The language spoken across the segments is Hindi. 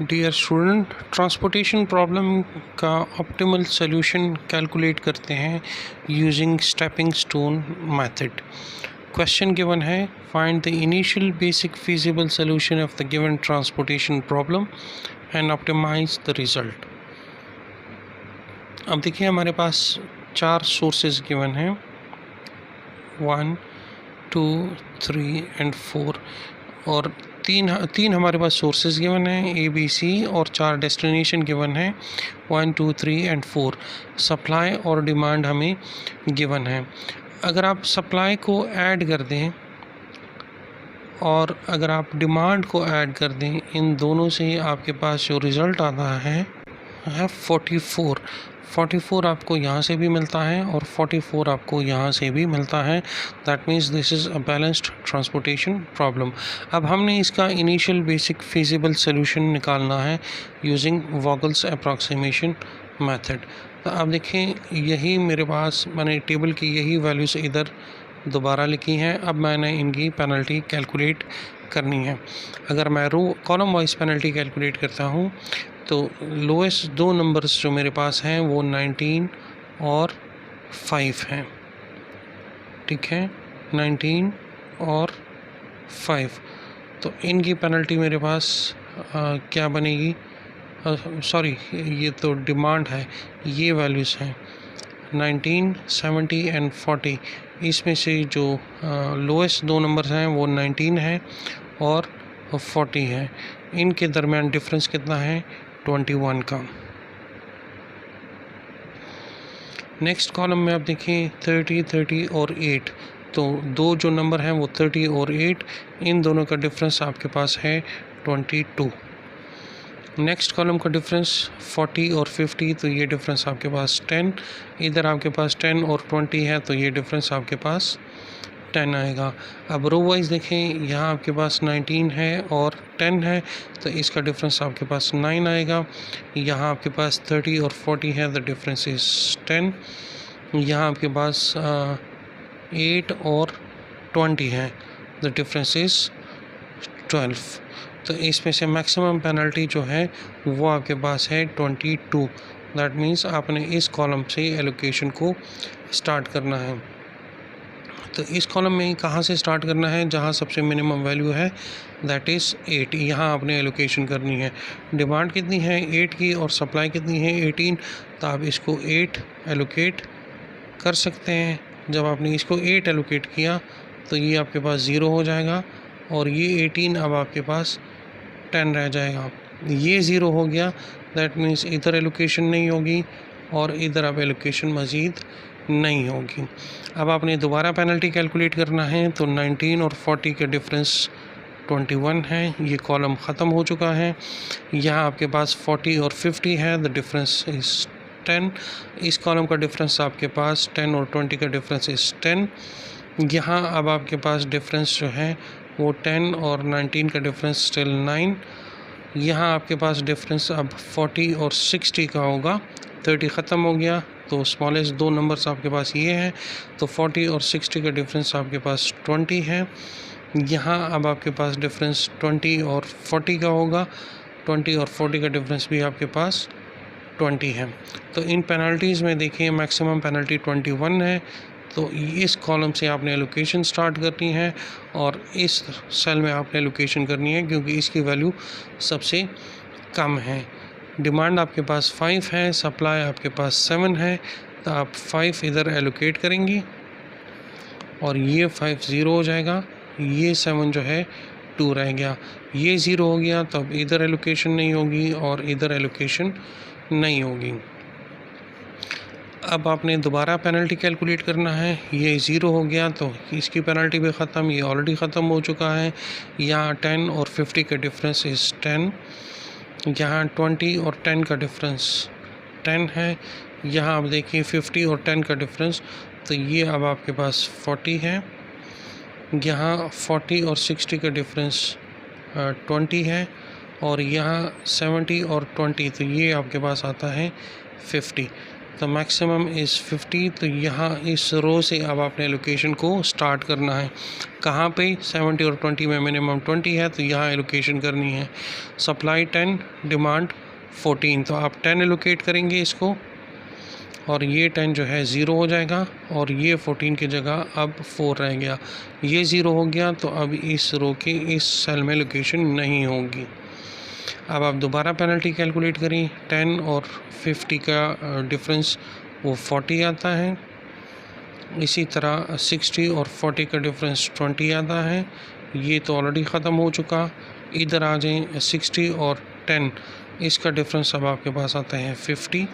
डियर स्टूडेंट, ट्रांसपोर्टेशन प्रॉब्लम का ऑप्टिमल सॉल्यूशन कैलकुलेट करते हैं using stepping stone method. Question given है, find the initial basic feasible solution of the given transportation problem and optimize the result. अब देखिए, हमारे पास 4 सोर्सेज गिवन हैं, 1, 2, 3 एंड 4, और तीन हमारे पास सोर्सेज गिवन हैं ABC, और 4 डेस्टिनेशन गिवन हैं 1, 2, 3 एंड 4। सप्लाई और डिमांड हमें गिवन है। अगर आप सप्लाई को ऐड कर दें और अगर आप डिमांड को ऐड कर दें, इन दोनों से आपके पास जो रिज़ल्ट आता है 44 आपको यहाँ से भी मिलता है और 44 आपको यहाँ से भी मिलता है। That means this is a balanced transportation problem. अब हमने इसका इनिशियल बेसिक फिजिबल सोल्यूशन निकालना है यूजिंग वॉगल्स अप्रॉक्सीमेशन मेथड। तो आप देखें, यही मेरे पास मैंने टेबल की यही वैल्यूज़ इधर दोबारा लिखी हैं। अब मैंने इनकी पेनल्टी कैलकुलेट करनी है। अगर मैं row column wise penalty calculate करता हूँ तो लोएस्ट 2 नंबर्स जो मेरे पास हैं वो 19 और 5 हैं। ठीक है, 19 और 5। तो इनकी पेनल्टी मेरे पास क्या बनेगी? सॉरी, ये तो डिमांड है, ये वैल्यूज़ हैं 19, 70 एंड 40। इसमें से जो लोएस्ट 2 नंबर्स हैं वो 19 है और 40 है। इनके दरमियान डिफरेंस कितना है? 21 का। नेक्स्ट कॉलम में आप देखें 30 और 8। तो 2 जो नंबर हैं वो 30 और 8, इन दोनों का डिफरेंस आपके पास है 22। नेक्स्ट कॉलम का डिफरेंस 40 और 50, तो ये डिफरेंस आपके पास 10। इधर आपके पास 10 और 20 है, तो ये डिफरेंस आपके पास 10 आएगा। अब रो वाइज देखें, यहाँ आपके पास 19 है और 10 है, तो इसका डिफरेंस आपके पास 9 आएगा। यहाँ आपके पास 30 और 40 है, द डिफरेंस इज़ 10। यहाँ आपके पास 8 और 20 है, द डिफरेंस इज़ 12। तो इसमें से मैक्सिमम पेनल्टी जो है वो आपके पास है 22। दैट मीन्स आपने इस कॉलम से एलोकेशन को स्टार्ट करना है। तो इस कॉलम में कहाँ से स्टार्ट करना है? जहाँ सबसे मिनिमम वैल्यू है, दैट इज़ 8। यहाँ आपने एलोकेशन करनी है। डिमांड कितनी है? 8 की, और सप्लाई कितनी है? 18। तो आप इसको 8 एलोकेट कर सकते हैं। जब आपने इसको 8 एलोकेट किया तो ये आपके पास 0 हो जाएगा, और ये 18 अब आपके पास 10 रह जाएगा। ये 0 हो गया, दैट मीन्स इधर एलोकेशन नहीं होगी और इधर अब एलोकेशन मज़ीद नहीं होगी। अब आपने दोबारा पेनल्टी कैलकुलेट करना है, तो 19 और 40 का डिफरेंस 21 है। ये कॉलम ख़त्म हो चुका है। यहाँ आपके पास 40 और 50 है, द डिफरेंस इज़ 10। इस कॉलम का डिफरेंस आपके पास 10 और 20 का डिफरेंस इज़ 10। यहाँ अब आपके पास डिफरेंस जो है वो 10 और 19 का डिफरेंस स्टिल 9। यहाँ आपके पास डिफरेंस अब 40 और 60 का होगा। 30 ख़त्म हो गया, तो स्मॉलेस्ट 2 नंबर्स आपके पास ये हैं, तो 40 और 60 का डिफरेंस आपके पास 20 है। यहाँ अब आपके पास डिफरेंस 20 और 40 का होगा। 20 और 40 का डिफरेंस भी आपके पास 20 है। तो इन पेनल्टीज़ में देखिए, मैक्सिमम पेनल्टी 21 है। तो इस कॉलम से आपने एलोकेशन स्टार्ट करनी है और इस सेल में आपने एलोकेशन करनी है, क्योंकि इसकी वैल्यू सबसे कम है। डिमांड आपके पास 5 है, सप्लाई आपके पास 7 है, तो आप 5 इधर एलोकेट करेंगी और ये 5 0 हो जाएगा। ये 7 जो है 2 रह गया। ये 0 हो गया, तो अब इधर एलोकेशन नहीं होगी और इधर एलोकेशन नहीं होगी। अब आपने दोबारा पेनल्टी कैलकुलेट करना है। ये 0 हो गया, तो इसकी पेनल्टी भी ख़त्म, ये ऑलरेडी ख़त्म हो चुका है। यहाँ 10 और 50 का डिफरेंस इज़ 10। यहाँ 20 और 10 का डिफरेंस 10 है। यहाँ आप देखिए 50 और 10 का डिफरेंस, तो ये अब आपके पास 40 है। यहाँ 40 और 60 का डिफरेंस 20 है, और यहाँ 70 और 20, तो ये आपके पास आता है 50। तो मैक्सिमम इज़ 50। तो यहाँ इस रो से अब आपने एलोकेशन को स्टार्ट करना है। कहाँ पे? 70 और 20 में मिनिमम 20 है, तो यहाँ एलोकेशन करनी है। सप्लाई 10, डिमांड 14, तो आप 10 एलोकेट करेंगे इसको, और ये 10 जो है 0 हो जाएगा, और ये 14 की जगह अब 4 रह गया। ये 0 हो गया, तो अब इस रो के इस सेल में लोकेशन नहीं होगी। अब आप दोबारा पेनल्टी कैलकुलेट करें। 10 और 50 का डिफरेंस वो 40 आता है। इसी तरह 60 और 40 का डिफरेंस 20 आता है। ये तो ऑलरेडी ख़त्म हो चुका। इधर आ जाएं, 60 और 10, इसका डिफरेंस अब आपके पास आता है 50,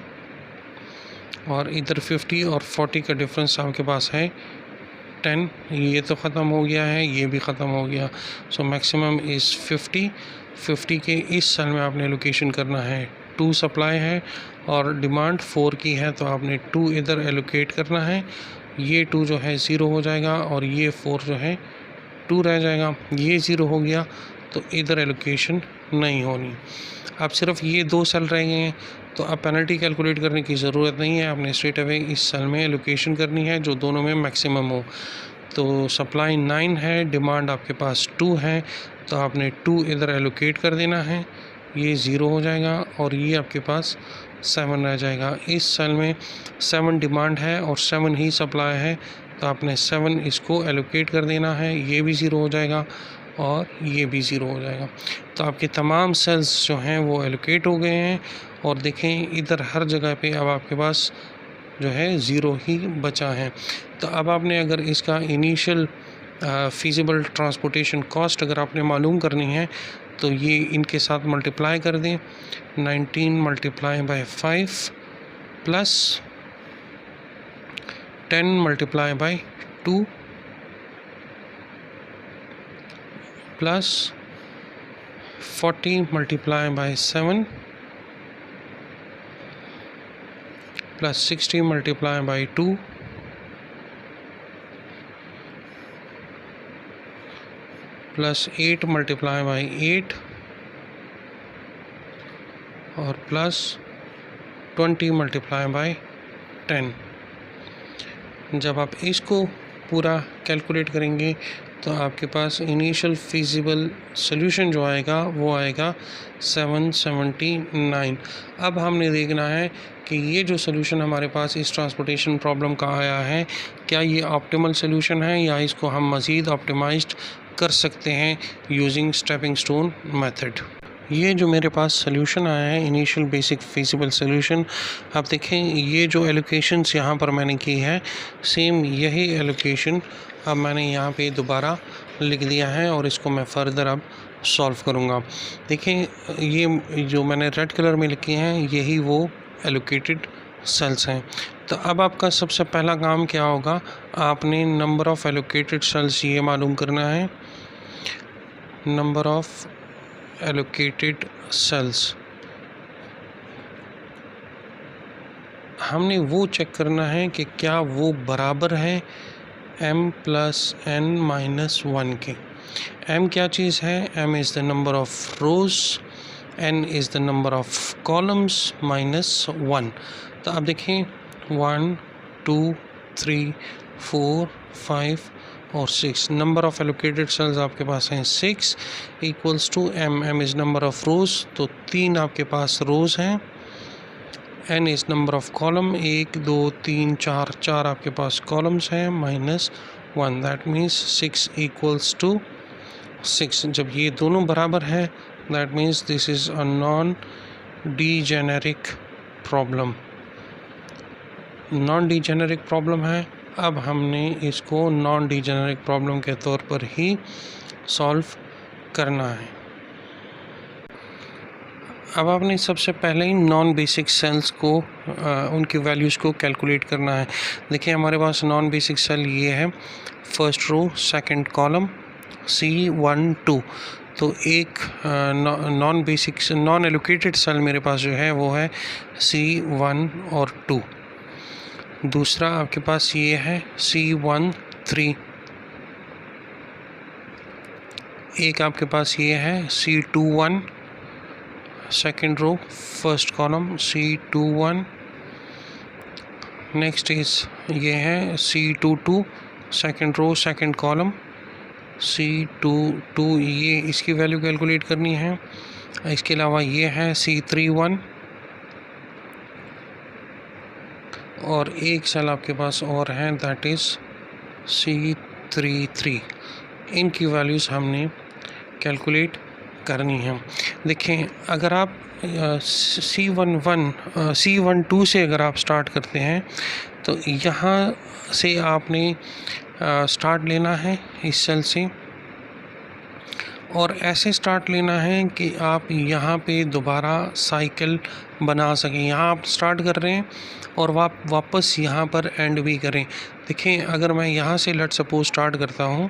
और इधर 50 और 40 का डिफरेंस आपके पास है 10। ये तो ख़त्म हो गया है, ये भी ख़त्म हो गया। सो मैक्सिमम इज़ 50 के इस सेल में आपने एलोकेशन करना है। 2 सप्लाई है और डिमांड 4 की है, तो आपने 2 इधर एलोकेट करना है। ये 2 जो है 0 हो जाएगा, और ये 4 जो है 2 रह जाएगा। ये 0 हो गया, तो इधर एलोकेशन नहीं होनी। अब सिर्फ ये 2 सेल रह गए हैं, तो अब पेनल्टी कैलकुलेट करने की ज़रूरत नहीं है। आपने स्ट्रेट अवे इस सेल में एलोकेशन करनी है जो दोनों में मैक्सिमम हो। तो सप्लाई 9 है, डिमांड आपके पास 2 है, तो आपने 2 इधर एलोकेट कर देना है। ये 0 हो जाएगा, और ये आपके पास 7 रह जाएगा। इस सेल में 7 डिमांड है और 7 ही सप्लाई है, तो आपने 7 इसको एलोकेट कर देना है। ये भी 0 हो जाएगा, और ये भी 0 हो जाएगा। तो आपके तमाम सेल्स जो हैं वो एलोकेट हो गए हैं, और देखें इधर हर जगह पे अब आपके पास जो है 0 ही बचा है। तो अब आपने अगर इसका इनिशियल फीजिबल ट्रांसपोर्टेशन कॉस्ट अगर आपने मालूम करनी है, तो ये इनके साथ मल्टीप्लाई कर दें। 19 multiply by 5 plus 10 multiply by 2 plus 40 multiply by 7 plus 60 multiply by 2 plus 8 multiply by 8 और प्लस 20 मल्टीप्लाई बाय 10। जब आप इसको पूरा कैलकुलेट करेंगे, तो आपके पास इनिशियल फीजिबल सोल्यूशन जो आएगा वो आएगा 779। अब हमने देखना है कि ये जो सोल्यूशन हमारे पास इस ट्रांसपोर्टेशन प्रॉब्लम का आया है, क्या ये ऑप्टिमल सोल्यूशन है, या इसको हम मज़ीद ऑप्टिमाइज्ड कर सकते हैं यूजिंग स्टेपिंग स्टोन मेथड। ये जो मेरे पास सोल्यूशन आया है, इनिशियल बेसिक फीजिबल सोल्यूशन, आप देखें ये जो एलोकेशंस यहाँ पर मैंने की है, सेम यही एलोकेशन अब मैंने यहाँ पे दोबारा लिख दिया है, और इसको मैं फ़र्दर अब सॉल्व करूँगा। देखें ये जो मैंने रेड कलर में लिखे हैं, यही वो एलोकेटेड सेल्स हैं। तो अब आपका सबसे पहला काम क्या होगा, आपने नंबर ऑफ़ एलोकेटेड सेल्स ये मालूम करना है। नंबर ऑफ़ एलोकेटेड सेल्स हमने वो चेक करना है कि क्या वो बराबर है m प्लस n माइनस 1 के। m क्या चीज़ है? m is the number of rows, n is the number of columns minus 1। तो आप देखें 1 2 3 4 5 और 6, नंबर ऑफ़ एलोकेटेड सेल्स आपके पास हैं 6 equals to m। m is number of rows, तो 3 आपके पास रोज़ हैं। n is number of column, 1 2 3 4, 4 आपके पास कॉलम्स हैं minus 1, that means 6 equals to 6। जब ये दोनों बराबर है, that means this is a non degenerate problem. Non degenerate problem है। अब हमने इसको नॉन डीजेनेरिक प्रॉब्लम के तौर पर ही सॉल्व करना है। अब आपने सबसे पहले ही नॉन बेसिक सेल्स को उनकी वैल्यूज़ को कैलकुलेट करना है। देखिए हमारे पास नॉन बेसिक सेल ये है, first row second column C1 2। तो एक non basic non allocated cell मेरे पास जो है वो है C1 और 2। दूसरा आपके पास ये है C1 3। एक आपके पास ये है C21, second row first column C21, next is ये है C22 second row second column, C22 ये इसकी वैल्यू कैलकुलेट करनी है। इसके अलावा ये है C31 और एक सेल आपके पास और है दैट इज़ C33। इनकी वैल्यूज़ हमने कैलकुलेट करनी है। देखें, अगर आप C12 से अगर आप स्टार्ट करते हैं तो यहाँ से आपने स्टार्ट लेना है इस सेल से, और ऐसे स्टार्ट लेना है कि आप यहाँ पे दोबारा साइकिल बना सकें। यहाँ आप स्टार्ट कर रहे हैं और वापस यहाँ पर एंड भी करें। देखें, अगर मैं यहाँ से लेट सपोज स्टार्ट करता हूँ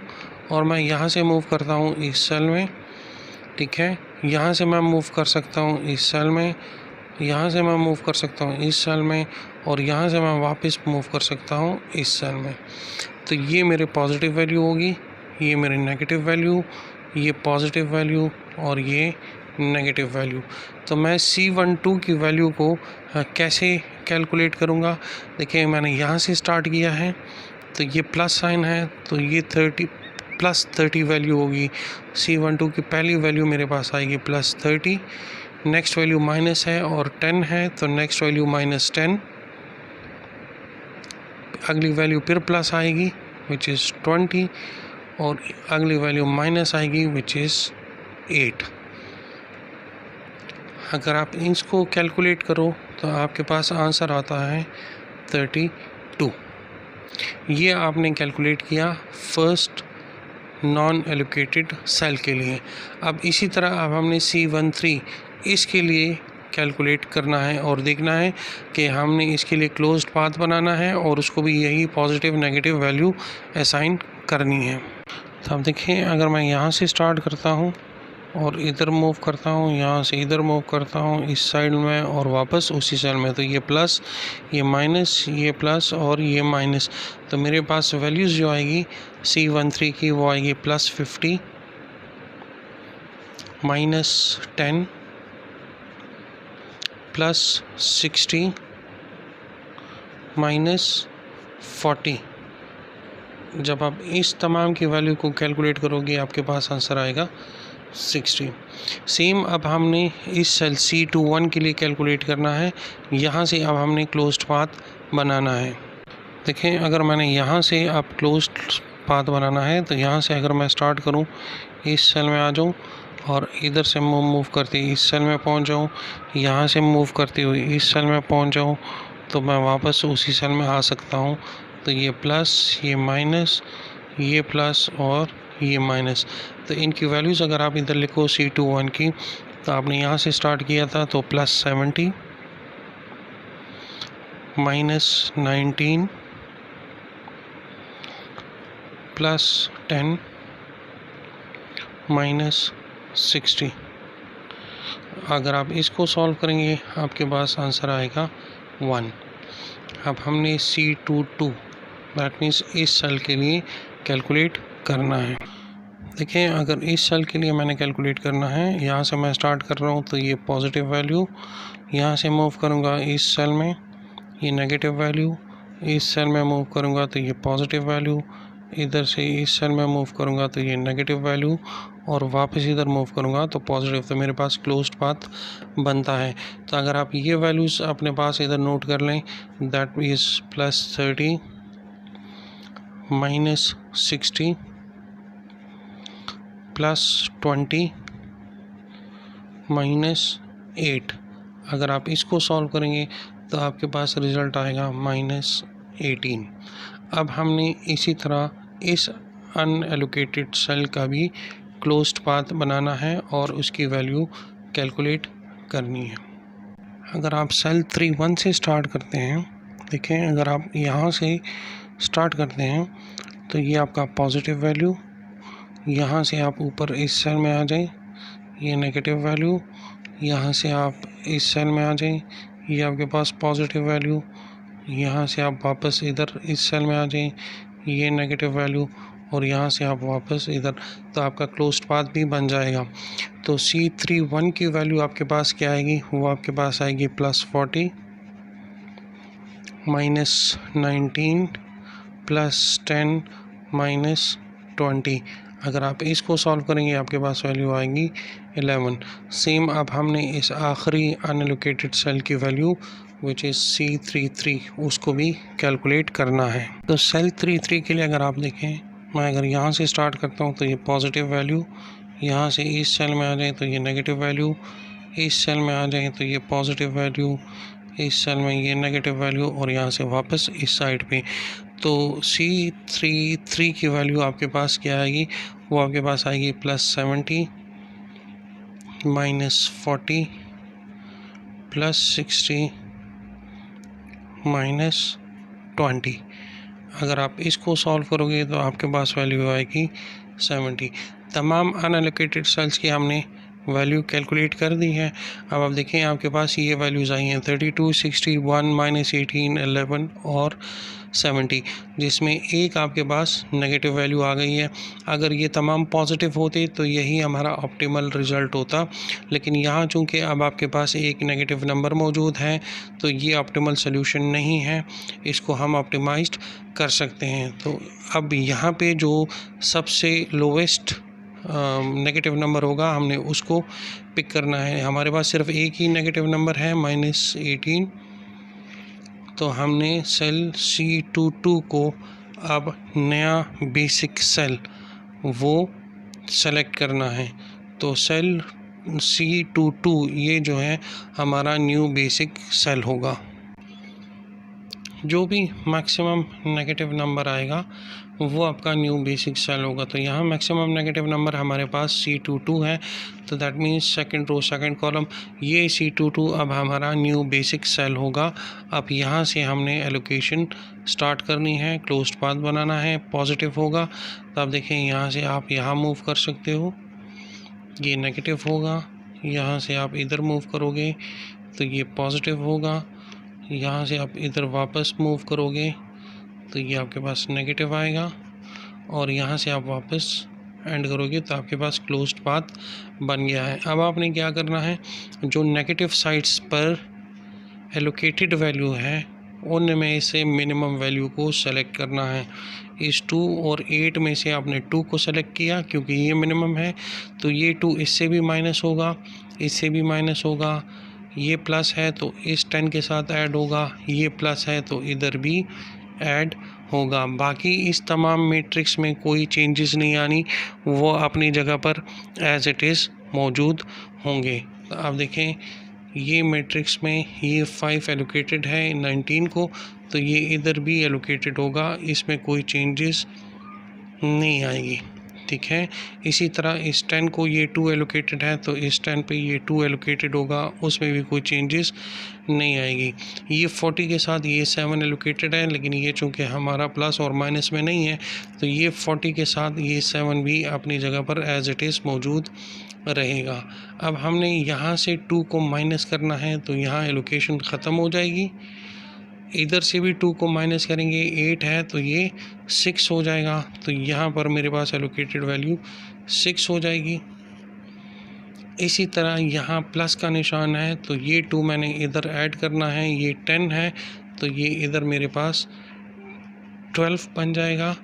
और मैं यहाँ से मूव करता हूँ इस सेल में, ठीक है, यहाँ से मैं मूव कर सकता हूँ इस सेल में, यहाँ से मैं मूव कर सकता हूँ इस सेल में, और यहाँ से मैं वापस मूव कर सकता हूँ इस सेल में। तो ये मेरे पॉजिटिव वैल्यू होगी, ये मेरी नेगेटिव वैल्यू, ये पॉजिटिव वैल्यू और ये नेगेटिव वैल्यू। तो मैं C12 की वैल्यू को कैसे कैलकुलेट करूँगा? देखिए, मैंने यहाँ से स्टार्ट किया है तो ये प्लस साइन है, तो ये +30 वैल्यू होगी। C12 की पहली वैल्यू मेरे पास आएगी +30, नेक्स्ट वैल्यू माइनस है और 10 है तो नेक्स्ट वैल्यू -10, अगली वैल्यू फिर प्लस आएगी विच इज़ 20 और अगली वैल्यू माइनस आएगी विच इज़ 8। अगर आप इसको कैलकुलेट करो तो आपके पास आंसर आता है 32। ये आपने कैलकुलेट किया फर्स्ट नॉन एलोकेटेड सेल के लिए। अब इसी तरह अब हमने C13 इसके लिए कैलकुलेट करना है और देखना है कि हमने इसके लिए क्लोज्ड पाथ बनाना है और उसको भी यही पॉजिटिव नेगेटिव वैल्यू असाइन करनी है। तो अब देखें, अगर मैं यहाँ से स्टार्ट करता हूँ और इधर मूव करता हूँ, यहाँ से इधर मूव करता हूँ इस साइड में और वापस उसी सेल में, तो ये प्लस, ये माइनस, ये प्लस और ये माइनस। तो मेरे पास वैल्यूज़ जो आएगी C13 की वो आएगी +50, -10, +60, -40। जब आप इस तमाम की वैल्यू को कैलकुलेट करोगे आपके पास आंसर आएगा 60। सेम अब हमने इस सेल C21 के लिए कैलकुलेट करना है। यहाँ से अब हमने क्लोज्ड पाथ बनाना है। देखें, अगर मैंने यहाँ से अब क्लोज्ड पाथ बनाना है तो यहाँ से अगर मैं स्टार्ट करूँ, इस सेल में आ जाऊँ और इधर से मूव करते इस सेल में पहुँच जाऊँ, यहाँ से मूव करते हुए इस सेल में पहुँच जाऊँ, तो मैं वापस उसी सेल में आ सकता हूँ। तो ये प्लस, ये माइनस, ये प्लस और ये माइनस। तो इनकी वैल्यूज़ अगर आप इधर लिखो C21 की, तो आपने यहाँ से स्टार्ट किया था तो +70, -19, +10, -60। अगर आप इसको सॉल्व करेंगे आपके पास आंसर आएगा 1। अब हमने C22 दैट मीन्स इस सेल के लिए कैलकुलेट करना है। देखिए, अगर इस सेल के लिए मैंने कैलकुलेट करना है, यहाँ से मैं स्टार्ट कर रहा हूँ तो ये पॉजिटिव वैल्यू, यहाँ से मूव करूँगा इस सेल में ये नेगेटिव वैल्यू, इस सेल में मूव करूँगा तो ये पॉजिटिव वैल्यू, इधर से इस सेल में मूव करूँगा तो ये नेगेटिव वैल्यू और वापस इधर मूव करूँगा तो पॉजिटिव। तो मेरे पास क्लोज्ड पाथ बनता है। तो अगर आप ये वैल्यूज़ अपने पास इधर नोट कर लें, दैट इज़ +30, -60, +20, -8। अगर आप इसको सॉल्व करेंगे तो आपके पास रिज़ल्ट आएगा -18। अब हमने इसी तरह इस अनएलोकेटेड सेल का भी क्लोज्ड पाथ बनाना है और उसकी वैल्यू कैलकुलेट करनी है। अगर आप सेल 31 से स्टार्ट करते हैं, देखें, अगर आप यहाँ से स्टार्ट करते हैं तो ये आपका पॉजिटिव वैल्यू, यहाँ से आप ऊपर इस सेल में आ जाएं, ये नेगेटिव वैल्यू, यहाँ से आप इस सेल में आ जाएं, ये आपके पास पॉजिटिव वैल्यू, यहाँ से आप वापस इधर इस सेल में आ जाएं, ये नेगेटिव वैल्यू और यहाँ से आप वापस इधर। तो आपका क्लोज्ड पाथ भी बन जाएगा। तो C31 की वैल्यू आपके पास क्या आएगी? वो आपके पास आएगी +40, -19 + 10 - 20। अगर आप इसको सॉल्व करेंगे आपके पास वैल्यू आएगी 11। सेम अब हमने इस आखिरी अनएलोकेटेड सेल की वैल्यू विच इज़ C33 उसको भी कैलकुलेट करना है। तो सेल 33 के लिए अगर आप देखें, मैं अगर यहाँ से स्टार्ट करता हूँ तो ये पॉजिटिव वैल्यू, यहाँ से इस सेल में आ जाए तो ये नेगेटिव वैल्यू, इस सेल में आ जाए तो ये पॉजिटिव वैल्यू, इस सेल में ये नेगेटिव वैल्यू, और यहाँ से वापस इस साइड पे। तो C33 की वैल्यू आपके पास क्या आएगी, वो आपके पास आएगी +70 -40 +60 -20। अगर आप इसको सॉल्व करोगे तो आपके पास वैल्यू आएगी 70। तमाम अनएलोकेटेड सेल्स की हमने वैल्यू कैलकुलेट कर दी है। अब आप देखें आपके पास ये वैल्यूज़ आई हैं 32, 61, -18, 11 और 70, जिसमें एक आपके पास नेगेटिव वैल्यू आ गई है। अगर ये तमाम पॉजिटिव होते तो यही हमारा ऑप्टिमल रिज़ल्ट होता, लेकिन यहाँ चूँकि अब आपके पास एक नेगेटिव नंबर मौजूद है तो ये ऑप्टिमल सोल्यूशन नहीं है, इसको हम ऑप्टिमाइज्ड कर सकते हैं। तो अब यहाँ पे जो सबसे लोवेस्ट नेगेटिव नंबर होगा हमने उसको पिक करना है। हमारे पास सिर्फ एक ही नेगेटिव नंबर है -18, तो हमने सेल C22 को अब नया बेसिक सेल वो सेलेक्ट करना है। तो सेल C22 ये जो है हमारा न्यू बेसिक सेल होगा। जो भी मैक्सिमम नेगेटिव नंबर आएगा वो आपका न्यू बेसिक सेल होगा। तो यहाँ मैक्सिमम नेगेटिव नंबर हमारे पास C22 है, तो that means second row second column ये C22 अब हमारा न्यू बेसिक सेल होगा। अब यहाँ से हमने एलोकेशन स्टार्ट करनी है, क्लोज्ड पाथ बनाना है, पॉजिटिव होगा। तो आप देखें यहाँ से आप यहाँ मूव कर सकते हो, ये नेगेटिव होगा, यहाँ से आप इधर मूव करोगे तो ये पॉजिटिव होगा, यहाँ से आप इधर वापस मूव करोगे तो ये आपके पास नेगेटिव आएगा, और यहाँ से आप वापस एंड करोगे तो आपके पास क्लोज्ड पाथ बन गया है। अब आपने क्या करना है, जो नेगेटिव साइड्स पर एलोकेटेड वैल्यू है उनमें से मिनिमम वैल्यू को सेलेक्ट करना है। इस 2 और 8 में से आपने 2 को सेलेक्ट किया क्योंकि ये मिनिमम है, तो ये 2 इससे भी माइनस होगा, इससे भी माइनस होगा, ये प्लस है तो इस 10 के साथ ऐड होगा, ये प्लस है तो इधर भी ऐड होगा। बाकी इस तमाम मैट्रिक्स में कोई चेंजेस नहीं आनी, वो अपनी जगह पर एज इट इज़ मौजूद होंगे। तो आप देखें ये मैट्रिक्स में ये 5 एलोकेटेड है 19 को, तो ये इधर भी एलोकेटेड होगा, इसमें कोई चेंजेस नहीं आएगी। ठीक है, इसी तरह इस 10 को ये 2 एलोकेटेड है तो इस 10 पे ये 2 एलोकेटेड होगा, उसमें भी कोई चेंजेस नहीं आएगी। ये 40 के साथ ये 7 एलोकेटेड है, लेकिन ये चूँकि हमारा प्लस और माइनस में नहीं है तो ये 40 के साथ ये 7 भी अपनी जगह पर एज इट इज़ मौजूद रहेगा। अब हमने यहाँ से 2 को माइनस करना है तो यहाँ एलोकेशन ख़त्म हो जाएगी, इधर से भी 2 को माइनस करेंगे, 8 है तो ये 6 हो जाएगा, तो यहाँ पर मेरे पास एलोकेटेड वैल्यू 6 हो जाएगी। इसी तरह यहाँ प्लस का निशान है तो ये 2 मैंने इधर ऐड करना है, ये 10 है तो ये इधर मेरे पास 12 बन जाएगा।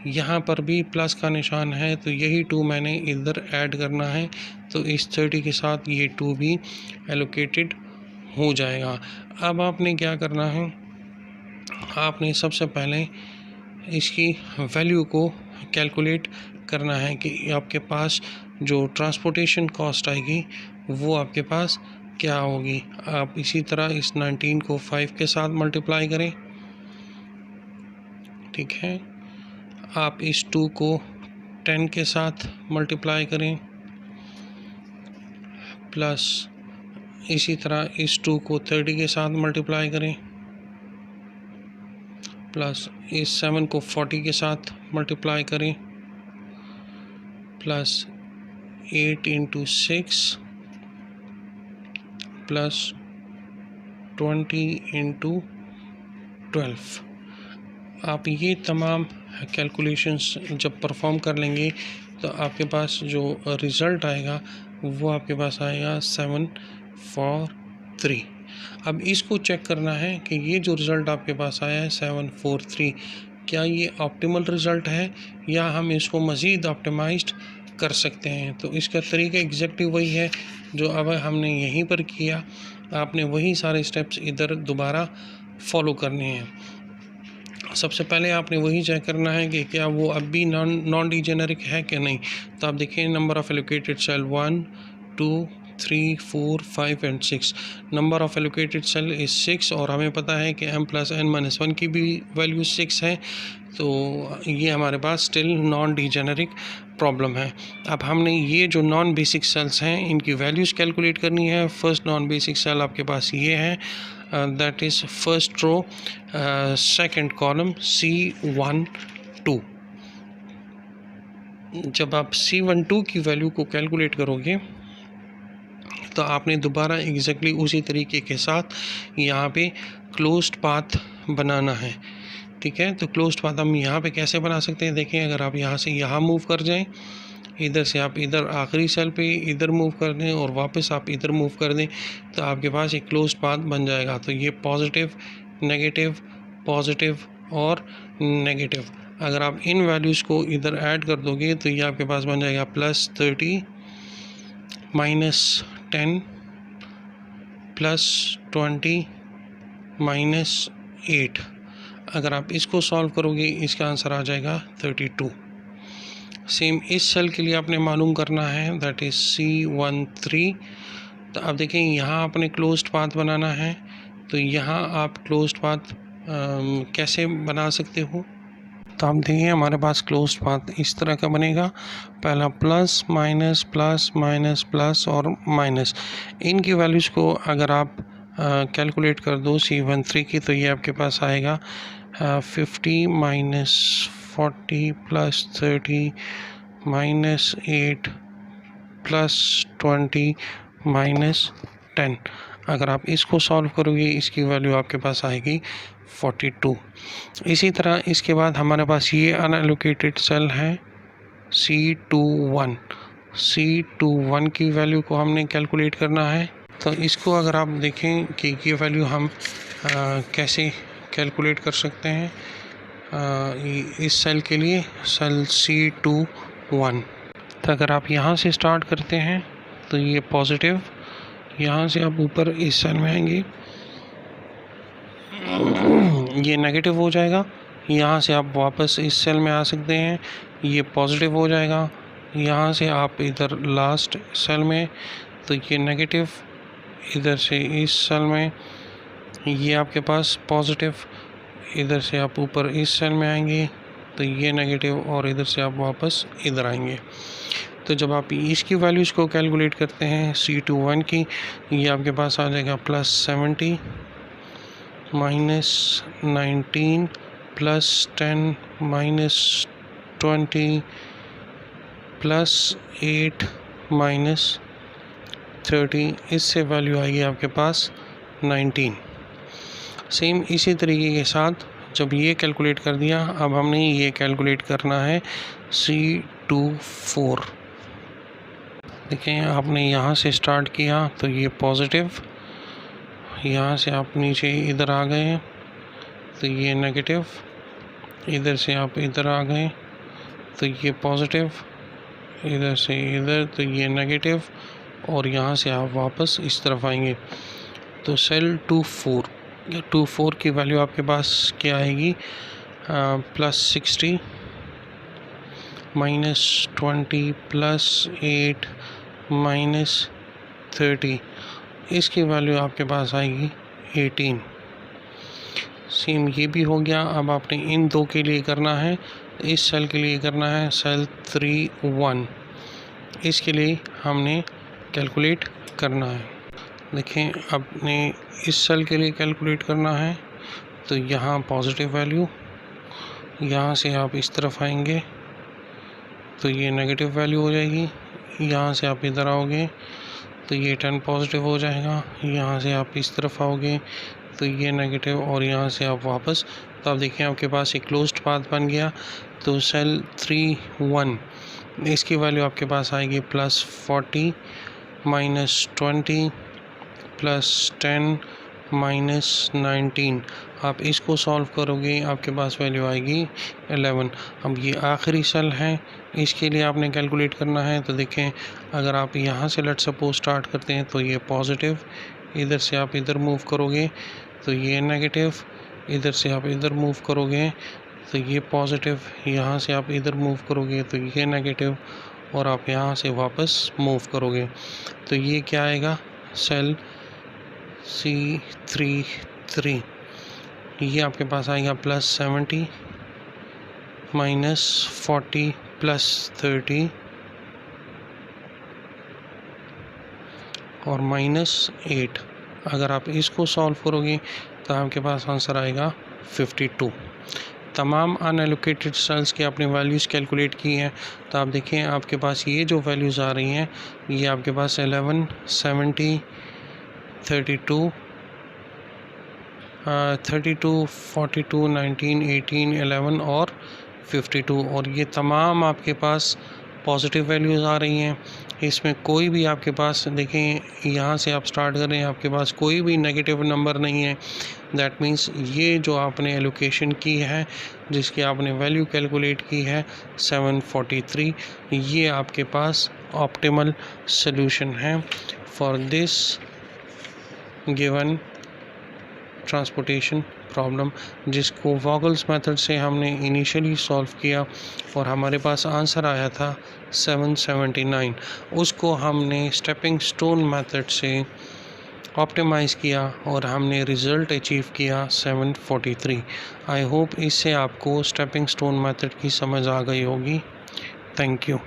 यहाँ पर भी प्लस का निशान है तो यही 2 मैंने इधर ऐड करना है, तो इस 30 के साथ ये 2 भी एलोकेटेड हो जाएगा। अब आपने क्या करना है, आपने सबसे पहले इसकी वैल्यू को कैलकुलेट करना है कि आपके पास जो ट्रांसपोर्टेशन कॉस्ट आएगी वो आपके पास क्या होगी। आप इसी तरह इस 19 को 5 के साथ मल्टीप्लाई करें, ठीक है। आप इस 2 को 10 के साथ मल्टीप्लाई करें, प्लस इसी तरह इस 2 को 30 के साथ मल्टीप्लाई करें, प्लस इस 7 को 40 के साथ मल्टीप्लाई करें, प्लस 8 × 6 प्लस 20 × 12। आप ये तमाम कैलकुलेशंस जब परफॉर्म कर लेंगे तो आपके पास जो रिज़ल्ट आएगा वो आपके पास आएगा 743। अब इसको चेक करना है कि ये जो रिज़ल्ट आपके पास आया है 743, क्या ये ऑप्टिमल रिज़ल्ट है या हम इसको मज़ीद ऑप्टिमाइज्ड कर सकते हैं। तो इसका तरीका एग्जैक्टली वही है जो अब हमने यहीं पर किया। आपने वही सारे स्टेप्स इधर दोबारा फॉलो करने हैं। सबसे पहले आपने वही चेक करना है कि क्या वो अब भी नॉन डिजेनरिक है कि नहीं। तो आप देखिए number of allocated cell 1 2 3 4 5 and 6। Number of allocated cell is 6 और हमें पता है कि m+n-1 की भी वैल्यू 6 है। तो ये हमारे पास स्टिल नॉन डिजेनरिक प्रॉब्लम है। अब हमने ये जो नॉन बेसिक सेल्स हैं इनकी वैल्यूज़ कैलकुलेट करनी है। फर्स्ट नॉन बेसिक सेल आपके पास ये है, that is first row second column C12। जब आप C12 की वैल्यू को कैलकुलेट करोगे तो आपने दोबारा एग्जैक्टली उसी तरीके के साथ यहाँ पे क्लोज्ड पाथ बनाना है। ठीक है, तो क्लोज्ड पाथ हम यहाँ पे कैसे बना सकते हैं। देखें, अगर आप यहाँ से यहाँ मूव कर जाएं, इधर से आप इधर आखिरी सेल पे इधर मूव कर दें और वापस आप इधर मूव कर दें तो आपके पास एक क्लोज्ड पाथ बन जाएगा। तो ये पॉजिटिव नेगेटिव और नेगेटिव, अगर आप इन वैल्यूज़ को इधर ऐड कर दोगे तो ये आपके पास बन जाएगा +30 -10 +20 -8। अगर आप इसको सॉल्व करोगे इसका आंसर आ जाएगा 32। सेम इस सेल के लिए आपने मालूम करना है, दैट इज़ C13। तो अब देखें यहाँ आपने क्लोज्ड पाथ बनाना है। तो यहाँ आप क्लोज्ड पाथ कैसे बना सकते हो। तो आप देखिए हमारे पास क्लोज्ड पाथ इस तरह का बनेगा, पहला plus minus plus minus plus और माइनस। इनकी वैल्यूज़ को अगर आप कैलकुलेट कर दो C13 की तो ये आपके पास आएगा 50 -40 +30 -8 +20 -10। अगर आप इसको सॉल्व करोगे इसकी वैल्यू आपके पास आएगी 42। इसी तरह इसके बाद हमारे पास ये अनएलोकेटेड सेल है C21। C21 की वैल्यू को हमने कैलकुलेट करना है। तो इसको अगर आप देखें कि ये वैल्यू हम कैसे कैलकुलेट कर सकते हैं इस सेल के लिए, सेल C21। तो अगर आप यहाँ से स्टार्ट करते हैं तो ये पॉजिटिव, यहाँ से आप ऊपर इस सेल में आएंगे ये नेगेटिव हो जाएगा। यहाँ से आप वापस इस सेल में आ सकते हैं, ये पॉजिटिव हो जाएगा। यहाँ से आप इधर लास्ट सेल में तो ये नेगेटिव, इधर से इस सेल में ये आपके पास पॉजिटिव, इधर से आप ऊपर इस सेल में आएंगे तो ये नेगेटिव और इधर से आप वापस इधर आएंगे। तो जब आप इसकी वैल्यूज़ को कैलकुलेट करते हैं C21 की, ये आपके पास आ जाएगा +70 -19 +10 -20 +8 -30। इससे वैल्यू आएगी आपके पास 19। सेम इसी तरीके के साथ जब ये कैलकुलेट कर दिया, अब हमने ये कैलकुलेट करना है C24। देखें, आपने यहाँ से स्टार्ट किया तो ये पॉजिटिव, यहाँ से आप नीचे इधर आ गए तो ये नेगेटिव, इधर से आप इधर आ गए तो ये पॉजिटिव, इधर से इधर तो ये नेगेटिव और यहाँ से आप वापस इस तरफ आएंगे। तो सेल 24 की वैल्यू आपके पास क्या आएगी, +60 -20 +8 -30। इसकी वैल्यू आपके पास आएगी 18। सेम ये भी हो गया। अब आपने इन दो के लिए करना है, इस सेल के लिए करना है सेल 31। इसके लिए हमने कैलकुलेट करना है। देखें, आपने इस सेल के लिए कैलकुलेट करना है तो यहाँ पॉजिटिव वैल्यू, यहाँ से आप इस तरफ आएंगे तो ये नेगेटिव वैल्यू हो जाएगी। यहाँ से आप इधर आओगे तो ये 10 पॉजिटिव हो जाएगा। यहाँ से आप इस तरफ आओगे तो ये नेगेटिव और यहाँ से आप वापस। तो आप देखिए आपके पास एक क्लोज्ड पाथ बन गया। तो सेल 31 इसकी वैल्यू आपके पास आएगी +40 -20 +10 -19। आप इसको सॉल्व करोगे, आपके पास वैल्यू आएगी 11। अब ये आखिरी सेल है, इसके लिए आपने कैलकुलेट करना है। तो देखें, अगर आप यहाँ से लेट सपोज स्टार्ट करते हैं तो ये पॉजिटिव, इधर से आप इधर मूव करोगे तो ये नेगेटिव, इधर से आप इधर मूव करोगे तो ये पॉजिटिव, यहाँ से आप इधर मूव करोगे तो ये नेगेटिव, और आप यहाँ से वापस मूव करोगे तो ये क्या आएगा, सेल C33। ये आपके पास आएगा +70 -40 +30 और -8। अगर आप इसको सॉल्व करोगे तो आपके पास आंसर आएगा 52। तमाम अनएलोकेटेड सेल्स के आपने वैल्यूज़ कैलकुलेट की हैं। तो आप देखें, आपके पास ये जो वैल्यूज़ आ रही हैं, ये आपके पास 11, 70, 32, 42, 19, 18, 11 और 52, और ये तमाम आपके पास पॉजिटिव वैल्यूज़ आ रही हैं। इसमें कोई भी आपके पास, देखें यहाँ से आप स्टार्ट करें, आपके पास कोई भी नेगेटिव नंबर नहीं है। दैट मीन्स ये जो आपने एलोकेशन की है, जिसकी आपने वैल्यू कैलकुलेट की है 743, ये आपके पास ऑप्टिमल सॉल्यूशन है for this given transportation problem, जिसको वॉगल्स मेथड से हमने इनिशियली सॉल्व किया और हमारे पास आंसर आया था 779। उसको हमने स्टेपिंग स्टोन मेथड से ऑप्टिमाइज़ किया और हमने रिज़ल्ट अचीव किया 743। आई होप इससे आपको स्टेपिंग स्टोन मेथड की समझ आ गई होगी। Thank you.